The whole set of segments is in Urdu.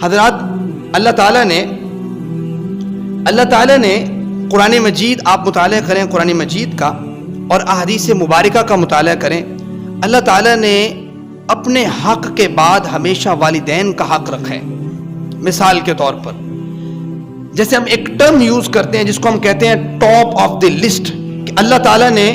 حضرات اللہ تعالیٰ نے قرآن مجید، آپ مطالعہ کریں قرآن مجید کا اور احادیث مبارکہ کا مطالعہ کریں، اللہ تعالیٰ نے اپنے حق کے بعد ہمیشہ والدین کا حق رکھا ہے۔ مثال کے طور پر جیسے ہم ایک ٹرم یوز کرتے ہیں جس کو ہم کہتے ہیں ٹاپ آف دی لسٹ، کہ اللہ تعالیٰ نے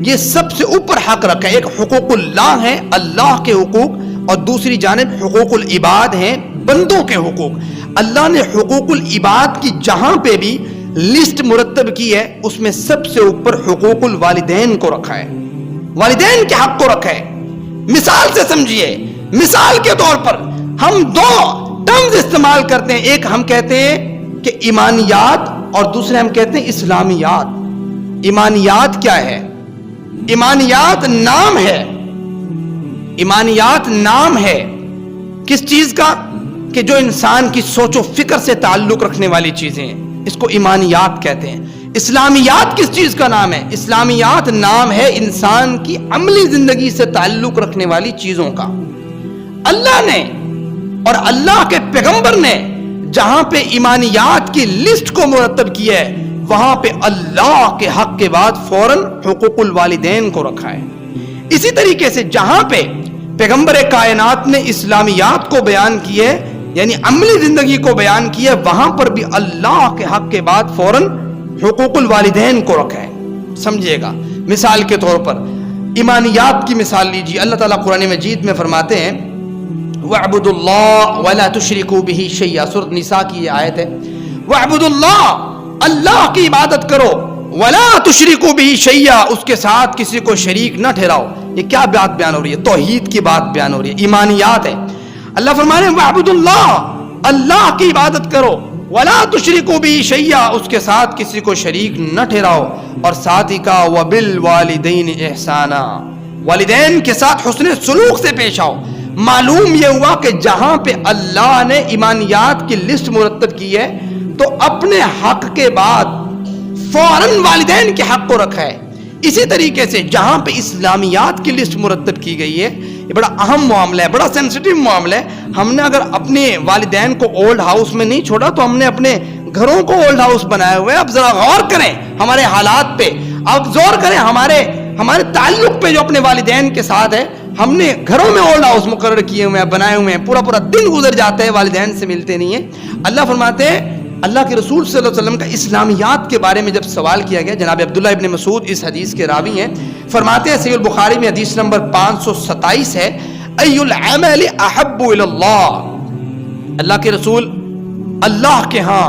یہ سب سے اوپر حق رکھا ہے۔ ایک حقوق اللہ ہے، اللہ کے حقوق، اور دوسری جانب حقوق العباد ہیں، بندوں کے حقوق۔ اللہ نے حقوق العباد کی جہاں پہ بھی لسٹ مرتب کی ہے، اس میں سب سے اوپر حقوق الوالدین کو رکھا ہے، والدین کے حق کو رکھا ہے۔ مثال سے سمجھیے، مثال کے طور پر ہم دو ٹرمز استعمال کرتے ہیں، ایک ہم کہتے ہیں کہ ایمانیات اور دوسرے ہم کہتے ہیں اسلامیات۔ ایمانیات کیا ہے؟ ایمانیات نام ہے، ایمانیات نام ہے کس چیز کا؟ کہ جو انسان کی سوچ و فکر سے تعلق رکھنے والی چیزیں ہیں، اس کو ایمانیات کہتے ہیں۔ اسلامیات کس چیز کا نام ہے؟ اسلامیات نام ہے انسان کی عملی زندگی سے تعلق رکھنے والی چیزوں کا۔ اللہ نے اور اللہ کے پیغمبر نے جہاں پہ ایمانیات کی لسٹ کو مرتب کیا ہے، وہاں پہ اللہ کے حق کے بعد فوراً حقوق الوالدین کو رکھا ہے۔ اسی طریقے سے جہاں پہ پیغمبر کائنات نے اسلامیات کو بیان کیا ہے، یعنی عملی زندگی کو بیان کیا ہے، وہاں پر بھی اللہ کے حق کے بعد فوراً حقوق الوالدین کو رکھا ہے۔ سمجھیے گا، مثال کے طور پر ایمانیات کی مثال لیجیے۔ اللہ تعالیٰ قرآن مجید میں فرماتے ہیں وَاعْبُدُوا اللَّهَ وَلَا تُشْرِكُوا بِهِ شَيْئًا، سورۃ نساء کی یہ آیت ہے۔ وَاعْبُدُوا اللَّهَ، اللہ کی عبادت کرو، وَلَا تُشْرِكُوا بِهِ شَيْئًا، اس کے ساتھ کسی کو شریک نہ ٹھہراؤ۔ یہ کیا بات بیان ہو رہی ہے؟ توحید کی بات بیان ہو رہی ہے، ایمانیات ہے۔ اللہ فرما رہے ہیں وَاعْبُدُوا اللَّهَ، اللہ کی عبادت کرو، وَلَا تُشْرِكُوا بِهِ شَيْئًا، اس کے ساتھ کسی کو شریک نہ ٹھہراؤ، اور ساتھ ہی کہا وَبِالْوَالِدَيْنِ إِحْسَانًا، والدین کے ساتھ حسن سلوک سے پیش آؤ۔ معلوم یہ ہوا کہ جہاں پہ اللہ نے ایمانیات کی لسٹ مرتب کی ہے تو اپنے حق کے بعد فوراً والدین کے حق کو رکھا ہے۔ اسی طریقے سے جہاں پہ اسلامیات کی لسٹ مرتب کی گئی ہے، یہ بڑا اہم معاملہ ہے، بڑا سینسٹیو معاملہ ہے۔ ہم نے اگر اپنے والدین کو اولڈ ہاؤس میں نہیں چھوڑا تو ہم نے اپنے گھروں کو اولڈ ہاؤس بنائے ہوئے۔ اب ذرا غور کریں ہمارے حالات پہ، اب غور کریں ہمارے تعلق پہ جو اپنے والدین کے ساتھ ہے۔ ہم نے گھروں میں اولڈ ہاؤس مقرر کیے ہوئے ہیں، بنائے ہوئے ہیں، پورا دن گزر جاتا ہے والدین سے ملتے نہیں ہیں۔ اللہ فرماتے ہیں، اللہ کے رسول صلی اللہ علیہ وسلم کا اسلامیات کے بارے میں جب سوال کیا گیا، جناب عبداللہ ابن مسعود اس حدیث کے راوی ہیں، فرماتے ہیں صحیح البخاری میں حدیث نمبر 527 ہے، ای العمل احب الی اللہ، اللہ کے رسول اللہ کے ہاں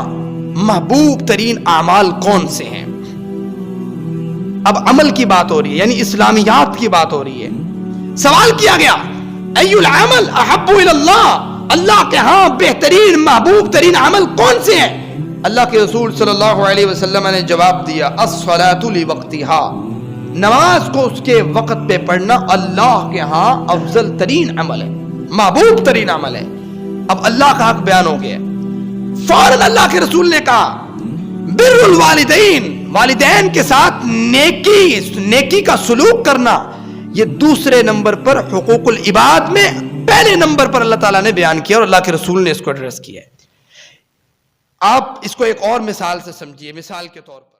محبوب ترین اعمال کون سے ہیں؟ اب عمل کی بات ہو رہی ہے، یعنی اسلامیات کی بات ہو رہی ہے۔ سوال کیا گیا ای العمل احب الی اللہ، اللہ کے ہاں بہترین محبوب ترین عمل کون سے ہیں؟ اللہ کے رسول صلی اللہ علیہ وسلم نے جواب دیا الصلاۃ لوقتها، نماز کو اس کے وقت پہ پڑھنا اللہ کے ہاں افضل ترین عمل ہے، محبوب ترین عمل ہے۔ اب اللہ کا حق بیان ہو گیا، فوراً اللہ کے رسول نے کہا بر الوالدین، والدین کے ساتھ نیکی کا سلوک کرنا، یہ دوسرے نمبر پر حقوق العباد میں پہلے نمبر پر اللہ تعالیٰ نے بیان کیا اور اللہ کے رسول نے اس کو ایڈریس کیا ہے۔ آپ اس کو ایک اور مثال سے سمجھیے، مثال کے طور پر